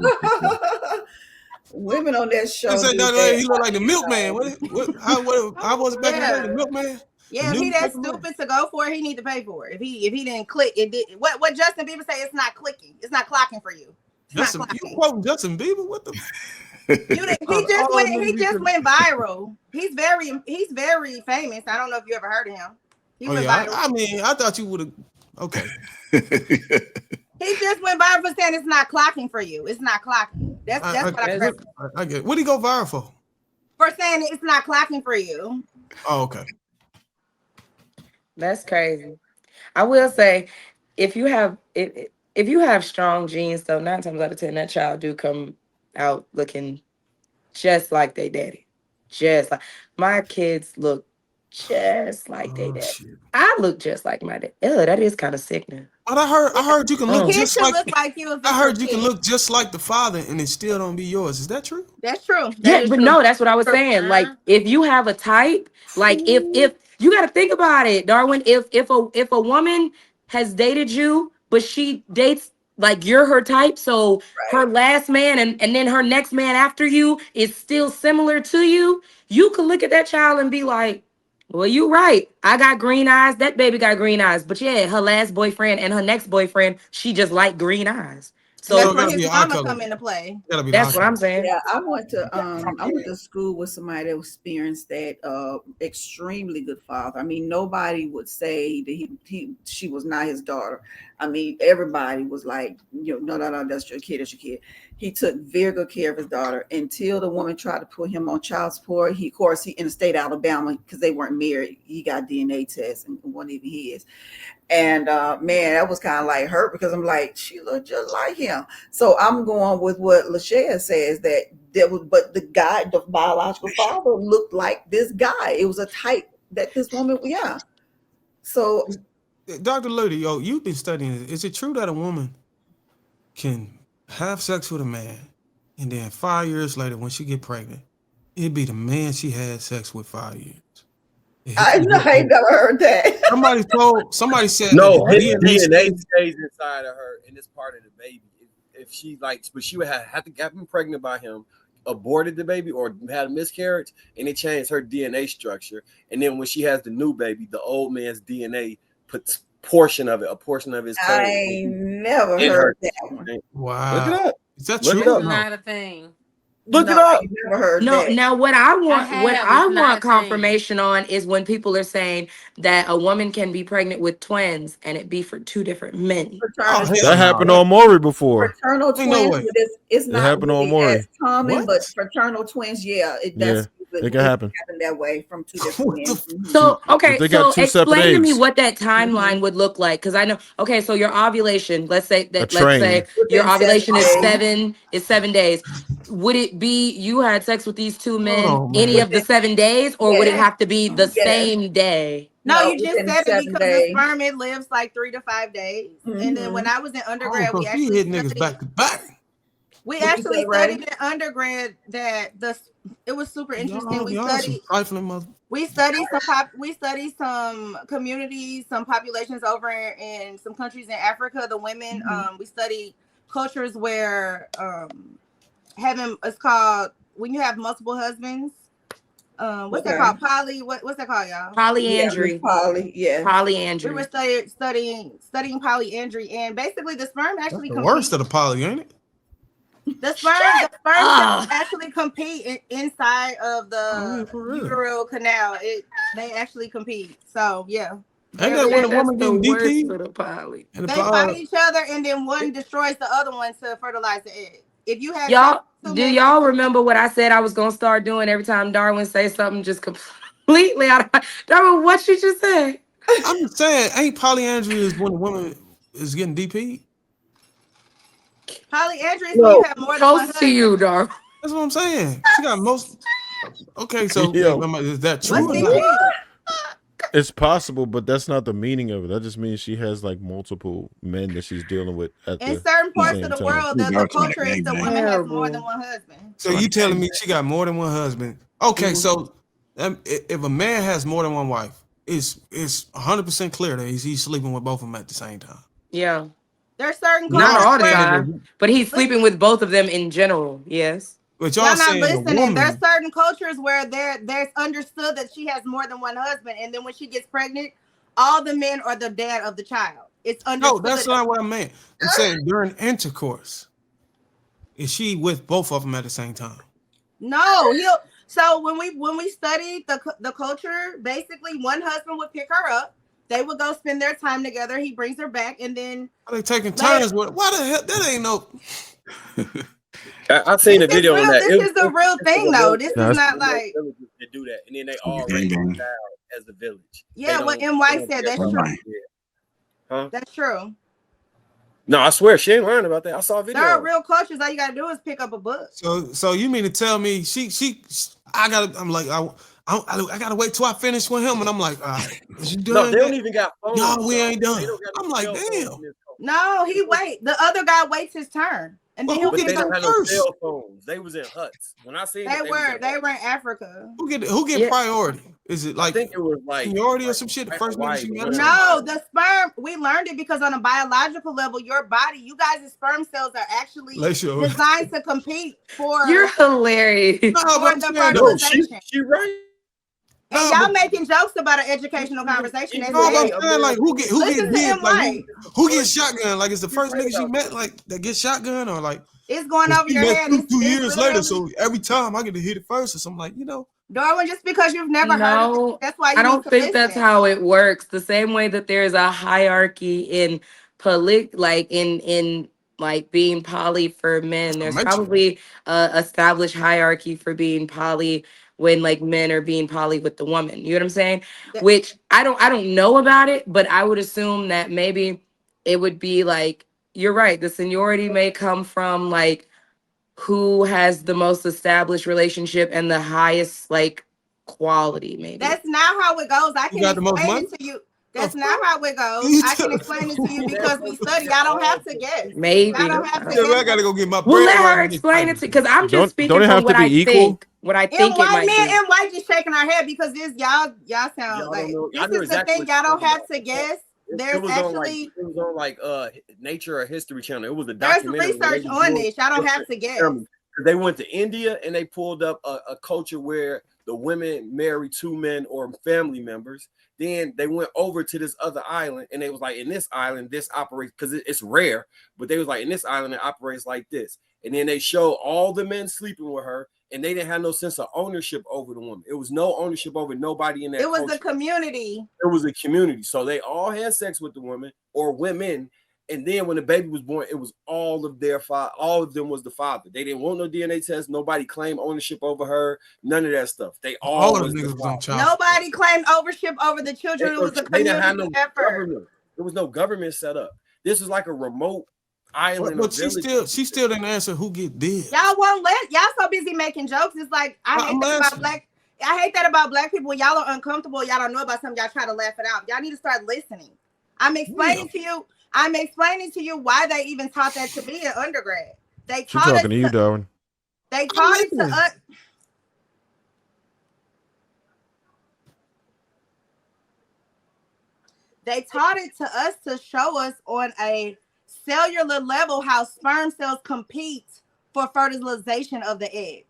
[SPEAKER 4] Women on that
[SPEAKER 2] They
[SPEAKER 4] show
[SPEAKER 2] say
[SPEAKER 4] do
[SPEAKER 2] Dr. Lady,
[SPEAKER 4] that.
[SPEAKER 2] he look like the milkman. How was it back in the day?
[SPEAKER 7] Yeah.
[SPEAKER 2] The milkman? The
[SPEAKER 7] Yeah, if he that
[SPEAKER 2] newspaper man?
[SPEAKER 7] stupid to go for it, he need to pay for it. If he didn't click, it did what Justin Bieber say, it's not clicking. It's not clocking for you. It's not
[SPEAKER 2] Justin, you
[SPEAKER 7] clocking.
[SPEAKER 2] quoting Justin Bieber? What the? All them
[SPEAKER 7] He
[SPEAKER 2] niggas
[SPEAKER 7] just
[SPEAKER 2] be
[SPEAKER 7] went viral. He's very famous. I don't know if you ever heard of him. He
[SPEAKER 2] Oh
[SPEAKER 7] went
[SPEAKER 2] yeah,
[SPEAKER 7] viral.
[SPEAKER 2] I mean, I thought you would have. Okay,
[SPEAKER 7] He just went viral for saying it's not clocking for you. It's not clocking. That's
[SPEAKER 2] I,
[SPEAKER 7] what I
[SPEAKER 2] what,
[SPEAKER 7] heard.
[SPEAKER 2] I get. What did he go viral for?
[SPEAKER 7] For saying it's not clocking for you.
[SPEAKER 2] Oh, okay.
[SPEAKER 3] That's crazy. I will say, if you have strong genes, though, 9 times out of 10, that child do come out looking just like they daddy. Just like my kids look just like they
[SPEAKER 2] Oh
[SPEAKER 3] daddy.
[SPEAKER 2] shit.
[SPEAKER 3] I look just like my dad. Ew, that is kind of sickening.
[SPEAKER 2] But I heard you can
[SPEAKER 7] The
[SPEAKER 2] look
[SPEAKER 3] Mm.
[SPEAKER 7] kid
[SPEAKER 2] just
[SPEAKER 7] should
[SPEAKER 2] like.
[SPEAKER 7] look like you if
[SPEAKER 2] I
[SPEAKER 7] it's your
[SPEAKER 2] heard you can
[SPEAKER 7] kid.
[SPEAKER 2] look just like the father, and it still don't be yours. Is that true?
[SPEAKER 7] That's true. That
[SPEAKER 3] Yeah,
[SPEAKER 7] is
[SPEAKER 3] but
[SPEAKER 7] true.
[SPEAKER 3] no, that's what I was saying. Like, if you have a type, like if you got to think about it, Darwin. If a woman has dated you, but she dates like you're her type, so her
[SPEAKER 4] Right.
[SPEAKER 3] last man and then her next man after you is still similar to you, you could look at that child and be like, well, you right. I got green eyes. That baby got green eyes. But yeah, her last boyfriend and her next boyfriend, she just like green eyes.
[SPEAKER 7] And
[SPEAKER 2] So
[SPEAKER 7] that's
[SPEAKER 3] So
[SPEAKER 2] it
[SPEAKER 7] where
[SPEAKER 2] gotta
[SPEAKER 7] his
[SPEAKER 2] be eye
[SPEAKER 7] mama
[SPEAKER 2] color.
[SPEAKER 7] come into play.
[SPEAKER 2] Gotta be the eye
[SPEAKER 3] that's what
[SPEAKER 2] color.
[SPEAKER 3] I'm saying.
[SPEAKER 4] Yeah, I went to school with somebody that experienced that extremely good father. I mean, nobody would say that she was not his daughter. I mean, everybody was like, no, that's your kid, that's your kid. He took very good care of his daughter until the woman tried to put him on child support. He, of course, he in the state of Alabama because they weren't married. He got DNA tests and wasn't even his. And man, that was kind of like hurt because I'm like, she looked just like him. So I'm going with what Lachey says that there was, but the guy, the biological father, looked like this guy. It was a type that this woman, yeah. So
[SPEAKER 2] Dr. Ludi, yo, you've been studying this. Is it true that a woman can have sex with a man and then 5 years later when she get pregnant, it'd be the man she had sex with 5 years?
[SPEAKER 4] I ain't never heard that.
[SPEAKER 2] Somebody said that
[SPEAKER 6] No,
[SPEAKER 2] the
[SPEAKER 6] his
[SPEAKER 2] DNA
[SPEAKER 6] DNA stays inside of her, and it's part of the baby. If she but she would have to get been pregnant by him, aborted the baby, or had a miscarriage, and it changed her DNA structure. And then when she has the new baby, the old man's DNA puts a portion of his
[SPEAKER 4] I
[SPEAKER 6] code
[SPEAKER 4] ain't never
[SPEAKER 6] in
[SPEAKER 4] heard
[SPEAKER 6] her.
[SPEAKER 4] that one.
[SPEAKER 2] Wow.
[SPEAKER 6] Look it up.
[SPEAKER 2] Is that
[SPEAKER 6] Look
[SPEAKER 2] true?
[SPEAKER 6] it
[SPEAKER 1] It's
[SPEAKER 6] up.
[SPEAKER 2] No.
[SPEAKER 1] not a thing.
[SPEAKER 6] Look
[SPEAKER 4] No,
[SPEAKER 6] it
[SPEAKER 4] I
[SPEAKER 6] up.
[SPEAKER 4] ain't never heard
[SPEAKER 3] No,
[SPEAKER 4] that.
[SPEAKER 3] now what
[SPEAKER 1] It's
[SPEAKER 3] I
[SPEAKER 1] not
[SPEAKER 3] want
[SPEAKER 1] a thing.
[SPEAKER 3] confirmation on is when people are saying that a woman can be pregnant with twins and it be for two different men.
[SPEAKER 2] Oh
[SPEAKER 4] Fraternal
[SPEAKER 2] hell
[SPEAKER 8] That
[SPEAKER 2] no.
[SPEAKER 8] happened on Maury before.
[SPEAKER 4] fraternal
[SPEAKER 2] Ain't no
[SPEAKER 4] twins,
[SPEAKER 2] way.
[SPEAKER 4] but it's
[SPEAKER 8] It
[SPEAKER 4] not
[SPEAKER 8] happened on
[SPEAKER 4] really as
[SPEAKER 8] Maury.
[SPEAKER 4] common. But
[SPEAKER 2] What?
[SPEAKER 4] fraternal twins, yeah,
[SPEAKER 8] Yeah, it can
[SPEAKER 4] it
[SPEAKER 8] happen.
[SPEAKER 4] happen that way from two different
[SPEAKER 2] What the
[SPEAKER 4] men. Mhm.
[SPEAKER 8] Two,
[SPEAKER 3] So,
[SPEAKER 8] if
[SPEAKER 3] okay,
[SPEAKER 8] they got
[SPEAKER 3] so
[SPEAKER 8] two separate
[SPEAKER 3] explain to me
[SPEAKER 8] eggs,
[SPEAKER 3] what that
[SPEAKER 4] Mhm.
[SPEAKER 3] timeline would look like cuz I know okay, so your ovulation,
[SPEAKER 8] a
[SPEAKER 3] let's say
[SPEAKER 8] train.
[SPEAKER 3] your
[SPEAKER 4] Within 7
[SPEAKER 3] ovulation
[SPEAKER 4] days.
[SPEAKER 3] is 7 days. Would it be you had sex with these two
[SPEAKER 2] Hold
[SPEAKER 3] men
[SPEAKER 2] on,
[SPEAKER 3] any
[SPEAKER 2] man.
[SPEAKER 3] of the
[SPEAKER 4] Within
[SPEAKER 3] 7 days, or would it
[SPEAKER 4] Yes,
[SPEAKER 3] have to be the
[SPEAKER 4] yes.
[SPEAKER 3] same day?
[SPEAKER 7] No,
[SPEAKER 4] No,
[SPEAKER 7] you just
[SPEAKER 4] within
[SPEAKER 7] said it
[SPEAKER 4] 7
[SPEAKER 7] because the
[SPEAKER 4] days.
[SPEAKER 7] sperm it lives like 3 to 5 days. And then when
[SPEAKER 4] Mm-hmm.
[SPEAKER 7] I was in
[SPEAKER 2] Oh,
[SPEAKER 7] undergrad,
[SPEAKER 2] so she hit niggas back to back.
[SPEAKER 7] we
[SPEAKER 4] What you say,
[SPEAKER 7] actually
[SPEAKER 4] Ray?
[SPEAKER 7] studied in undergrad that it was super interesting.
[SPEAKER 2] Y'all some trifling mother.
[SPEAKER 7] We studied some communities, some populations over in some countries in Africa. The women,
[SPEAKER 4] Mm-hmm.
[SPEAKER 7] we studied cultures where having it's called when you have multiple husbands. What's that
[SPEAKER 4] Okay.
[SPEAKER 7] called? What's that called, y'all?
[SPEAKER 4] Yeah, Miss
[SPEAKER 3] Polyandry.
[SPEAKER 4] Polly. Yeah.
[SPEAKER 7] We were
[SPEAKER 3] Polyandry.
[SPEAKER 7] studying polyandry, and basically the sperm
[SPEAKER 2] That's
[SPEAKER 7] actually
[SPEAKER 2] the worst
[SPEAKER 7] competes.
[SPEAKER 2] of the poly, ain't it?
[SPEAKER 7] The sperm cells
[SPEAKER 3] Ah.
[SPEAKER 7] actually compete inside of
[SPEAKER 2] Oh, yeah,
[SPEAKER 7] the
[SPEAKER 2] for real.
[SPEAKER 7] uterine canal. They actually compete. So yeah.
[SPEAKER 2] Ain't
[SPEAKER 7] Very
[SPEAKER 2] that when a
[SPEAKER 3] That's
[SPEAKER 2] woman
[SPEAKER 3] the
[SPEAKER 2] getting
[SPEAKER 3] worst
[SPEAKER 2] DP?
[SPEAKER 3] for the poly.
[SPEAKER 2] And
[SPEAKER 7] They fight each other, and then one destroys the other one to fertilize the egg. If you have sex
[SPEAKER 3] Y'all,
[SPEAKER 7] with two
[SPEAKER 3] do
[SPEAKER 7] men,
[SPEAKER 3] y'all remember what I said I was gonna start doing every time Darwin say something just completely out of Darwin? What you just said?
[SPEAKER 2] I'm just saying, ain't polyandry is when a woman is getting DP?
[SPEAKER 7] polyandry is when you
[SPEAKER 6] No,
[SPEAKER 7] have more than one
[SPEAKER 3] Toast to
[SPEAKER 7] husband.
[SPEAKER 3] you, Darwin.
[SPEAKER 2] That's what I'm saying. She got most. Okay, so
[SPEAKER 8] Yo,
[SPEAKER 2] is that
[SPEAKER 7] What's
[SPEAKER 2] true or not?
[SPEAKER 7] DP?
[SPEAKER 8] it's possible, but that's not the meaning of it. That just means she has like multiple men that she's dealing with at
[SPEAKER 7] In
[SPEAKER 8] the
[SPEAKER 7] certain parts of
[SPEAKER 8] same
[SPEAKER 7] the
[SPEAKER 8] time.
[SPEAKER 7] world,
[SPEAKER 9] We
[SPEAKER 7] the
[SPEAKER 9] are trying to
[SPEAKER 7] culture is the
[SPEAKER 9] gangbang.
[SPEAKER 7] woman has more than
[SPEAKER 3] Terrible.
[SPEAKER 7] one husband.
[SPEAKER 2] So you telling me she got more than one husband? Okay, so if a man has more than one wife, it's 100% clear that he's sleeping with both of them at the same time.
[SPEAKER 3] Yeah,
[SPEAKER 7] There's certain
[SPEAKER 3] not
[SPEAKER 2] Y'all
[SPEAKER 7] cultures
[SPEAKER 3] all the
[SPEAKER 2] saying
[SPEAKER 7] where
[SPEAKER 2] that,
[SPEAKER 3] time, but he's sleeping with both of them in general. Yes.
[SPEAKER 2] but
[SPEAKER 7] y'all
[SPEAKER 2] y'all
[SPEAKER 7] not
[SPEAKER 2] saying a
[SPEAKER 7] listening. There's
[SPEAKER 2] woman.
[SPEAKER 7] certain cultures where there's understood that she has more than one husband, and then when she gets pregnant, all the men are the dad of the child. It's
[SPEAKER 2] No, that's
[SPEAKER 7] understood.
[SPEAKER 2] not what I meant. I'm saying during intercourse, is she with both of them at the same time?
[SPEAKER 7] No, he'll. So when we studied the culture, basically one husband would pick her up. They would go spend their time together. He brings her back, and then
[SPEAKER 2] Are they taking
[SPEAKER 7] later.
[SPEAKER 2] turns with? Why the hell? That ain't no.
[SPEAKER 6] I seen
[SPEAKER 7] This
[SPEAKER 6] a
[SPEAKER 7] is
[SPEAKER 6] video on
[SPEAKER 7] real.
[SPEAKER 6] that.
[SPEAKER 7] This is the real thing, though. This
[SPEAKER 8] No,
[SPEAKER 7] is
[SPEAKER 8] it's,
[SPEAKER 7] not like
[SPEAKER 6] Villages that do that, and then they all raise a
[SPEAKER 9] Gangbang.
[SPEAKER 6] child as a village.
[SPEAKER 7] yeah. What
[SPEAKER 6] They
[SPEAKER 7] NY
[SPEAKER 6] don't
[SPEAKER 7] said.
[SPEAKER 6] care
[SPEAKER 7] That's
[SPEAKER 9] All
[SPEAKER 6] about
[SPEAKER 7] true.
[SPEAKER 9] right.
[SPEAKER 6] it. Huh?
[SPEAKER 7] That's true.
[SPEAKER 6] No, I swear she ain't lying about that. I saw a
[SPEAKER 7] There
[SPEAKER 6] video.
[SPEAKER 7] are
[SPEAKER 6] Of it.
[SPEAKER 7] real cultures. All you gotta do is pick up a book.
[SPEAKER 2] So you mean to tell me I gotta? I'm like I gotta wait till I finish with him, and I'm like, all right, is you
[SPEAKER 6] No,
[SPEAKER 2] done
[SPEAKER 6] they don't
[SPEAKER 2] yet?
[SPEAKER 6] even got phones.
[SPEAKER 2] No, we
[SPEAKER 6] Dog.
[SPEAKER 2] ain't
[SPEAKER 6] They
[SPEAKER 2] done.
[SPEAKER 6] don't got no
[SPEAKER 2] I'm like,
[SPEAKER 6] cell phones
[SPEAKER 2] damn.
[SPEAKER 6] in this country.
[SPEAKER 7] No, he wait. The other guy waits his turn, and
[SPEAKER 2] Well,
[SPEAKER 7] then
[SPEAKER 2] who
[SPEAKER 7] he'll
[SPEAKER 6] But
[SPEAKER 2] get
[SPEAKER 7] pick
[SPEAKER 6] they
[SPEAKER 7] up.
[SPEAKER 6] don't
[SPEAKER 2] there
[SPEAKER 6] have no
[SPEAKER 2] first?
[SPEAKER 6] cell phones. They was in huts. When I seen it,
[SPEAKER 7] They
[SPEAKER 6] they was in
[SPEAKER 7] were
[SPEAKER 6] huts.
[SPEAKER 7] in Africa.
[SPEAKER 2] Who get
[SPEAKER 3] Yeah.
[SPEAKER 2] priority? Is it
[SPEAKER 6] I
[SPEAKER 2] like
[SPEAKER 6] think it was
[SPEAKER 2] seniority or some shit? The
[SPEAKER 6] like
[SPEAKER 2] first nigga
[SPEAKER 6] Hawaii
[SPEAKER 2] she
[SPEAKER 6] or
[SPEAKER 2] met or
[SPEAKER 6] one of
[SPEAKER 2] something?
[SPEAKER 6] them
[SPEAKER 7] No,
[SPEAKER 6] islands.
[SPEAKER 7] the sperm. We learned it because on a biological level, your body, you guys' sperm cells are actually
[SPEAKER 2] Lacio.
[SPEAKER 7] designed to compete
[SPEAKER 3] You're
[SPEAKER 7] for
[SPEAKER 3] hilarious.
[SPEAKER 2] No, but I'm
[SPEAKER 7] the
[SPEAKER 2] saying though.
[SPEAKER 6] No,
[SPEAKER 7] fertilization.
[SPEAKER 6] she right.
[SPEAKER 7] And
[SPEAKER 2] No, but
[SPEAKER 7] y'all making jokes about an educational conversation. That's
[SPEAKER 2] no, but I'm
[SPEAKER 7] dead.
[SPEAKER 2] saying like who get
[SPEAKER 7] Listen to
[SPEAKER 2] dibs? Like
[SPEAKER 7] NY.
[SPEAKER 2] who gets shotgun? Like it's the
[SPEAKER 6] She
[SPEAKER 2] first
[SPEAKER 6] right
[SPEAKER 2] nigga she
[SPEAKER 6] about
[SPEAKER 2] met
[SPEAKER 6] that.
[SPEAKER 2] like that gets shotgun or like
[SPEAKER 7] It's going over
[SPEAKER 2] she
[SPEAKER 7] your
[SPEAKER 2] met
[SPEAKER 7] head.
[SPEAKER 2] two
[SPEAKER 7] It's
[SPEAKER 2] years later.
[SPEAKER 7] literally
[SPEAKER 2] So every time I get to hit it first or something like
[SPEAKER 7] Darwin. Just because you've never heard of it,
[SPEAKER 3] No,
[SPEAKER 7] that's why
[SPEAKER 3] I
[SPEAKER 7] you need
[SPEAKER 3] don't
[SPEAKER 7] to
[SPEAKER 3] think that's
[SPEAKER 7] listen.
[SPEAKER 3] how it works. The same way that there's a hierarchy in like in like being poly for men, there's
[SPEAKER 2] information.
[SPEAKER 3] probably a established hierarchy for being poly when like men are being poly with the woman. You know what I'm saying?
[SPEAKER 7] That-
[SPEAKER 3] Which I don't know about it, but I would assume that maybe it would be like you're right. The seniority may come from like who has the most established relationship and the highest like quality maybe.
[SPEAKER 7] That's not how it goes. I
[SPEAKER 2] You
[SPEAKER 7] can
[SPEAKER 2] got the most
[SPEAKER 7] explain
[SPEAKER 2] money?
[SPEAKER 7] it to you.
[SPEAKER 2] The
[SPEAKER 7] That's not
[SPEAKER 2] fuck?
[SPEAKER 7] how it goes.
[SPEAKER 2] You
[SPEAKER 7] I can
[SPEAKER 2] tell-
[SPEAKER 7] explain it to you
[SPEAKER 6] They're
[SPEAKER 7] because we
[SPEAKER 6] brothers.
[SPEAKER 7] study.
[SPEAKER 6] They're
[SPEAKER 7] Y'all don't
[SPEAKER 6] all
[SPEAKER 7] have to
[SPEAKER 6] brothers.
[SPEAKER 7] guess. Y'all
[SPEAKER 3] Maybe.
[SPEAKER 7] don't have to
[SPEAKER 2] Yeah,
[SPEAKER 7] guess.
[SPEAKER 2] I gotta go get my
[SPEAKER 3] Well,
[SPEAKER 2] bread
[SPEAKER 3] let
[SPEAKER 2] right
[SPEAKER 3] her
[SPEAKER 2] and get
[SPEAKER 3] explain it
[SPEAKER 2] pregnant.
[SPEAKER 3] to because I'm just
[SPEAKER 8] don't
[SPEAKER 3] speaking
[SPEAKER 8] it
[SPEAKER 3] from
[SPEAKER 8] have to
[SPEAKER 3] what
[SPEAKER 8] be
[SPEAKER 3] I
[SPEAKER 8] equal?
[SPEAKER 3] think. What I
[SPEAKER 7] And
[SPEAKER 3] think it
[SPEAKER 7] white
[SPEAKER 3] might
[SPEAKER 7] men
[SPEAKER 3] be.
[SPEAKER 7] and white just shaking our head because y'all sound
[SPEAKER 6] Y'all
[SPEAKER 7] like
[SPEAKER 6] don't know.
[SPEAKER 7] this
[SPEAKER 6] I know
[SPEAKER 7] is the
[SPEAKER 6] exactly
[SPEAKER 7] thing.
[SPEAKER 6] what
[SPEAKER 7] Y'all
[SPEAKER 6] you're
[SPEAKER 7] don't
[SPEAKER 6] talking
[SPEAKER 7] have
[SPEAKER 6] about.
[SPEAKER 7] to guess.
[SPEAKER 6] It
[SPEAKER 7] There's
[SPEAKER 6] was on like
[SPEAKER 7] actually
[SPEAKER 6] Nature or History Channel. It was a
[SPEAKER 7] there's
[SPEAKER 6] documentary where they
[SPEAKER 7] research
[SPEAKER 6] was
[SPEAKER 7] on
[SPEAKER 6] doing
[SPEAKER 7] this. Y'all don't have
[SPEAKER 6] different
[SPEAKER 7] to guess.
[SPEAKER 6] experiments. They went to India and they pulled up a culture where the women marry two men or family members. Then they went over to this other island and they was like, in this island, this operates because it's rare, but they was like, in this island, it operates like this. And then they showed all the men sleeping with her, and they didn't have no sense of ownership over the woman. It was no ownership over nobody in that
[SPEAKER 7] It was
[SPEAKER 6] culture.
[SPEAKER 7] the community.
[SPEAKER 6] It was a community. So they all had sex with the woman or women. And then when the baby was born, it was all of their father, all of them was the father. They didn't want no DNA test. Nobody claimed ownership over her. None of that stuff. They all
[SPEAKER 2] All of
[SPEAKER 6] was
[SPEAKER 2] them
[SPEAKER 6] the
[SPEAKER 2] niggas was
[SPEAKER 6] father.
[SPEAKER 2] on child support.
[SPEAKER 7] Nobody claimed ownership over the children. It was a
[SPEAKER 6] They didn't have
[SPEAKER 7] community
[SPEAKER 6] no
[SPEAKER 7] effort.
[SPEAKER 6] government. There was no government set up. This was like a remote island or
[SPEAKER 2] But
[SPEAKER 6] village.
[SPEAKER 2] she still didn't answer who get dibs.
[SPEAKER 7] Y'all won't let y'all so busy making jokes. It's like I hate
[SPEAKER 2] I'm
[SPEAKER 7] that about
[SPEAKER 2] asking.
[SPEAKER 7] black. I hate that about black people. Y'all are uncomfortable. Y'all don't know about something. Y'all try to laugh it out. Y'all need to start listening. I'm explaining to you. I'm explaining to you why they even taught that to me in undergrad. They
[SPEAKER 8] She
[SPEAKER 7] taught
[SPEAKER 8] talking to you,
[SPEAKER 7] it.
[SPEAKER 8] Darwin.
[SPEAKER 7] They taught it to
[SPEAKER 2] listening.
[SPEAKER 7] us. They taught it to us to show us on a cellular level how sperm cells compete for fertilization of the egg.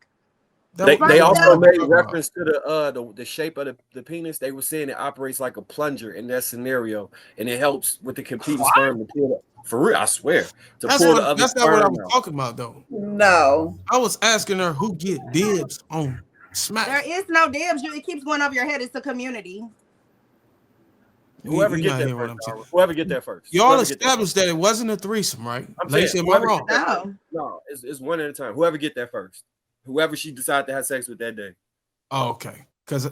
[SPEAKER 6] They also
[SPEAKER 2] Sperm
[SPEAKER 6] made
[SPEAKER 2] cells-
[SPEAKER 6] reference to the shape of the penis. They were saying it operates like a plunger in that scenario, and it helps with the competing sperm to pull it. For real, I swear, to pull the other
[SPEAKER 2] That's not what I
[SPEAKER 6] sperm
[SPEAKER 2] was
[SPEAKER 6] out.
[SPEAKER 2] talking about though.
[SPEAKER 4] No.
[SPEAKER 2] I was asking her who get dibs on smack.
[SPEAKER 7] There is no dibs. It keeps going over your head. It's a community.
[SPEAKER 6] Whoever
[SPEAKER 2] You
[SPEAKER 6] get
[SPEAKER 2] not
[SPEAKER 6] there
[SPEAKER 2] hearing what
[SPEAKER 6] first,
[SPEAKER 2] I'm saying.
[SPEAKER 6] Dara. Whoever get there first.
[SPEAKER 2] Y'all
[SPEAKER 6] Whoever get there
[SPEAKER 2] established that it wasn't a threesome, right?
[SPEAKER 6] I'm
[SPEAKER 2] Lacey,
[SPEAKER 6] saying,
[SPEAKER 2] am I
[SPEAKER 6] whoever
[SPEAKER 2] wrong?
[SPEAKER 6] get there
[SPEAKER 7] No.
[SPEAKER 6] first. No, it's one at a time. Whoever get there first. Whoever she decided to have sex with that day.
[SPEAKER 2] Oh, okay. Because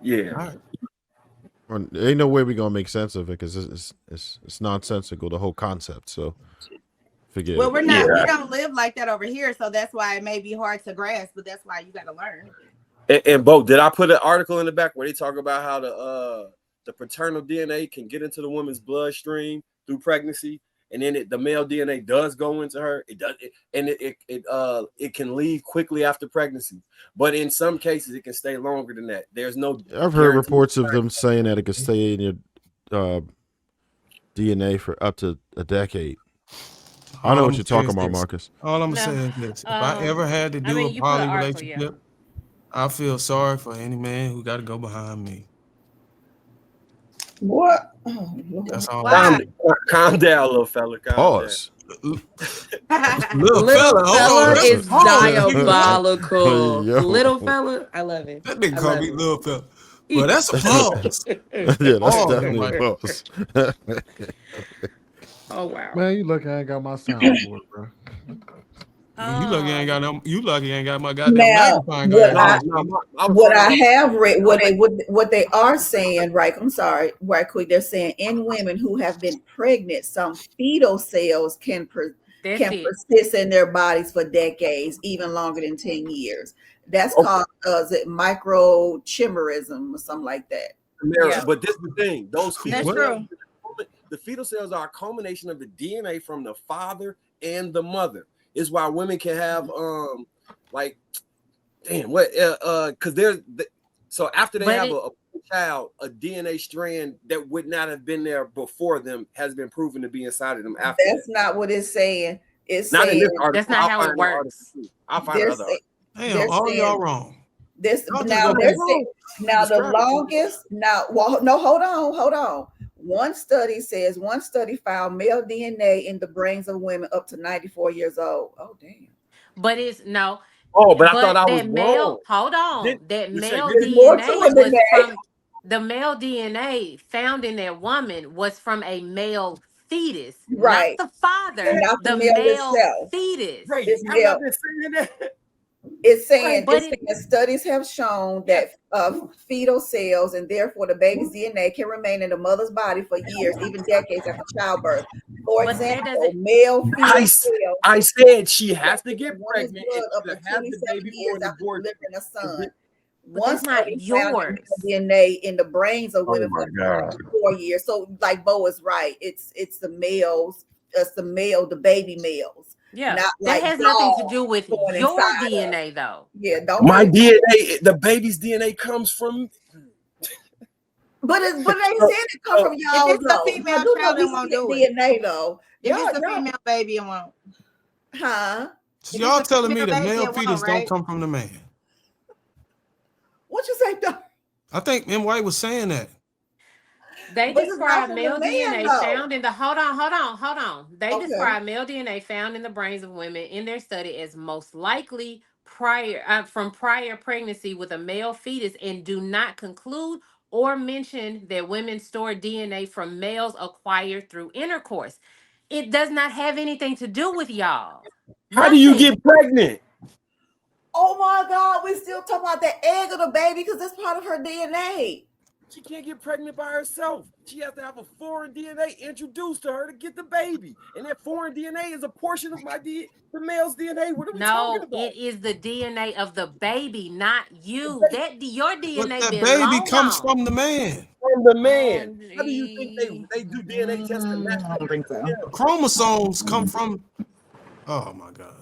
[SPEAKER 6] Yeah.
[SPEAKER 8] There ain't no way we're gonna make sense of it because it's nonsensical, the whole concept. So forget
[SPEAKER 7] Well,
[SPEAKER 8] it.
[SPEAKER 7] we're not. We don't live like that over here, so that's why it may be hard to grasp. But that's why you got to learn.
[SPEAKER 6] And Bo, did I put an article in the back where they talk about how the paternal DNA can get into the woman's bloodstream through pregnancy, and then the male DNA does go into her. It does, it can leave quickly after pregnancy, but in some cases it can stay longer than that. There's no.
[SPEAKER 8] I've heard reports of them saying that it could stay in your DNA for up to a decade. I know what you're talking about, Marcus.
[SPEAKER 2] All I'm saying is this. If I ever had to
[SPEAKER 1] I
[SPEAKER 2] do
[SPEAKER 1] mean,
[SPEAKER 2] a
[SPEAKER 1] you put an
[SPEAKER 2] poly
[SPEAKER 1] article,
[SPEAKER 2] relationship, I feel sorry for any man who got to go behind me.
[SPEAKER 4] What? Oh, Lord.
[SPEAKER 2] That's all.
[SPEAKER 6] Calm down, little fella.
[SPEAKER 8] Pause.
[SPEAKER 2] Little fella
[SPEAKER 3] is
[SPEAKER 2] pause.
[SPEAKER 3] diabolical.
[SPEAKER 8] Yo.
[SPEAKER 3] Little fella, I love it.
[SPEAKER 2] That nigga
[SPEAKER 3] I
[SPEAKER 2] call
[SPEAKER 3] love
[SPEAKER 2] me
[SPEAKER 3] it.
[SPEAKER 2] little fella. Well, that's a pause.
[SPEAKER 8] Yeah, that's
[SPEAKER 2] Pause,
[SPEAKER 8] definitely
[SPEAKER 2] Mike.
[SPEAKER 8] a pause.
[SPEAKER 3] Oh wow.
[SPEAKER 5] Man, you lucky I ain't got my soundboard, bro.
[SPEAKER 2] You lucky I ain't got no. You lucky I ain't got my goddamn
[SPEAKER 4] Now,
[SPEAKER 2] magnifying glass.
[SPEAKER 4] what I have read, what they are saying, right? I'm sorry, right quick. They're saying in women who have been pregnant, some fetal cells can persist in their bodies for decades, even longer than 10 years. That's called is it microchimerism or something like that.
[SPEAKER 6] Yeah. But this is the thing. Those fetal
[SPEAKER 7] That's
[SPEAKER 6] cells,
[SPEAKER 7] true.
[SPEAKER 6] the fetal cells are a culmination of the DNA from the father and the mother. Is why women can have like damn what because there's so after they have a child, a DNA strand that would not have been there before them has been proven to be inside of them after.
[SPEAKER 4] That's not what it's saying. It's
[SPEAKER 6] not
[SPEAKER 4] saying
[SPEAKER 6] in this article.
[SPEAKER 1] That's not how it works.
[SPEAKER 6] I'll find another article.
[SPEAKER 2] Damn, all y'all wrong.
[SPEAKER 4] This now the longest hold on. One study found male DNA in the brains of women up to 94 years old. Oh damn.
[SPEAKER 1] But it's no.
[SPEAKER 6] Oh, but I thought I was
[SPEAKER 1] male.
[SPEAKER 6] wrong.
[SPEAKER 1] Hold on. That male
[SPEAKER 4] DNA
[SPEAKER 1] was from the male DNA found in that woman was from a male fetus,
[SPEAKER 4] right?
[SPEAKER 1] Not the father,
[SPEAKER 4] Not
[SPEAKER 1] the
[SPEAKER 4] male
[SPEAKER 1] male
[SPEAKER 4] itself.
[SPEAKER 1] fetus.
[SPEAKER 6] Right.
[SPEAKER 4] It's
[SPEAKER 6] Have
[SPEAKER 4] male.
[SPEAKER 6] I been saying that?
[SPEAKER 4] It's saying,
[SPEAKER 1] But
[SPEAKER 4] studies have shown that fetal cells and therefore the baby's DNA can remain in the mother's body for years, even decades after childbirth. For example, male fetal cells.
[SPEAKER 6] I said she has to get pregnant
[SPEAKER 4] blood up to 27 years after delivering a son. One study found DNA in the brains of women for 4 years. So, like Bo is right, it's the males, the baby males.
[SPEAKER 1] Yeah,
[SPEAKER 4] not
[SPEAKER 1] that
[SPEAKER 4] like
[SPEAKER 1] has nothing to do with
[SPEAKER 4] going
[SPEAKER 1] your
[SPEAKER 4] inside
[SPEAKER 1] DNA, though.
[SPEAKER 4] Yeah, don't.
[SPEAKER 6] My DNA, the baby's DNA comes from.
[SPEAKER 4] But they said it come from y'all.
[SPEAKER 7] If it's a female child, it won't do it.
[SPEAKER 4] DNA though.
[SPEAKER 7] If it's a female baby, it won't.
[SPEAKER 4] Huh?
[SPEAKER 2] So y'all telling me the male fetus don't come from the man?
[SPEAKER 4] What you say, though?
[SPEAKER 2] I think M. White was saying that.
[SPEAKER 1] They describe male DNA found in the hold on. They describe male DNA found in the brains of women in their study as most likely from prior pregnancy with a male fetus, and do not conclude or mention that women store DNA from males acquired through intercourse. It does not have anything to do with y'all.
[SPEAKER 6] How do you get pregnant?
[SPEAKER 4] Oh my God, we're still talking about the egg of the baby because that's part of her DNA.
[SPEAKER 6] She can't get pregnant by herself. She has to have a foreign DNA introduced to her to get the baby. And that foreign DNA is a portion of the male's DNA. What are we talking about?
[SPEAKER 1] It is the DNA of the baby, not you. Your DNA
[SPEAKER 2] but the
[SPEAKER 1] been
[SPEAKER 2] baby
[SPEAKER 1] long
[SPEAKER 2] comes
[SPEAKER 1] gone.
[SPEAKER 2] from the man.
[SPEAKER 6] From the man. How do you think they do DNA tests to match?
[SPEAKER 4] I don't think so.
[SPEAKER 2] Chromosomes come from. Oh my God.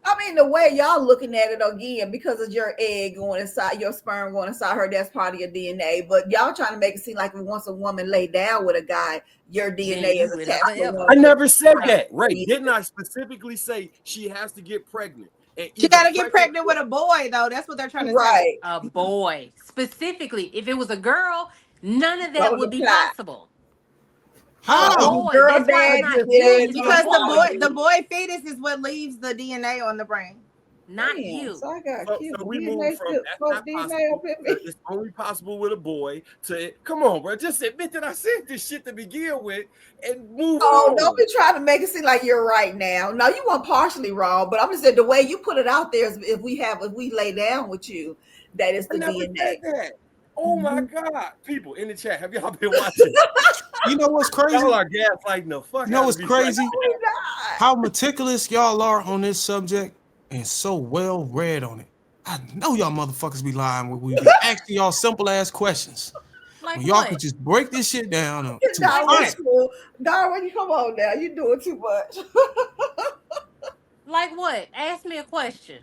[SPEAKER 4] I mean, the way y'all looking at it again, because of your egg going inside, your sperm going inside her, that's part of your DNA. But y'all trying to make it seem like once a woman lay down with a guy, your DNA is attached to one.
[SPEAKER 6] I never said that. Right. Didn't I specifically say she has to get pregnant?
[SPEAKER 7] She got to get pregnant with a boy, though. That's what they're trying to say.
[SPEAKER 1] A boy. Specifically, if it was a girl, none of that would be possible.
[SPEAKER 2] How?
[SPEAKER 1] That's why it's not you.
[SPEAKER 7] Because the boy fetus is what leaves the DNA on the brain.
[SPEAKER 1] not
[SPEAKER 4] Damn,
[SPEAKER 1] you.
[SPEAKER 4] so I got
[SPEAKER 6] So
[SPEAKER 4] killed.
[SPEAKER 6] we
[SPEAKER 4] DNA
[SPEAKER 6] move from
[SPEAKER 4] tip,
[SPEAKER 6] that's
[SPEAKER 4] fuck
[SPEAKER 6] not
[SPEAKER 4] DNA
[SPEAKER 6] possible
[SPEAKER 4] up in
[SPEAKER 6] to
[SPEAKER 4] me.
[SPEAKER 6] it's only possible with a boy to come on, bro. Just admit that I said this shit to begin with and move
[SPEAKER 4] Oh, don't
[SPEAKER 6] on.
[SPEAKER 4] be trying to make it seem like you're right now. No, you weren't partially wrong, but I'm just saying the way you put it out there is if we lay down with you, that is
[SPEAKER 6] I
[SPEAKER 4] the
[SPEAKER 6] never said
[SPEAKER 4] DNA.
[SPEAKER 6] that. Oh my
[SPEAKER 4] Mhm.
[SPEAKER 6] God. People in the chat, have y'all been watching?
[SPEAKER 2] You know what's crazy?
[SPEAKER 6] Y'all are gaslighting the fuck
[SPEAKER 2] You know
[SPEAKER 6] out
[SPEAKER 2] what's
[SPEAKER 6] of me.
[SPEAKER 2] crazy?
[SPEAKER 4] We not.
[SPEAKER 2] How meticulous y'all are on this subject and so well read on it. I know y'all motherfuckers be lying when we be asking y'all simple ass questions.
[SPEAKER 1] Like
[SPEAKER 2] When y'all
[SPEAKER 1] what?
[SPEAKER 2] could just break this shit down to
[SPEAKER 1] Like
[SPEAKER 4] Darwin,
[SPEAKER 1] what?
[SPEAKER 2] science.
[SPEAKER 4] cool. Darwin, you come on now. You're doing too much.
[SPEAKER 1] Like what? Ask me a question.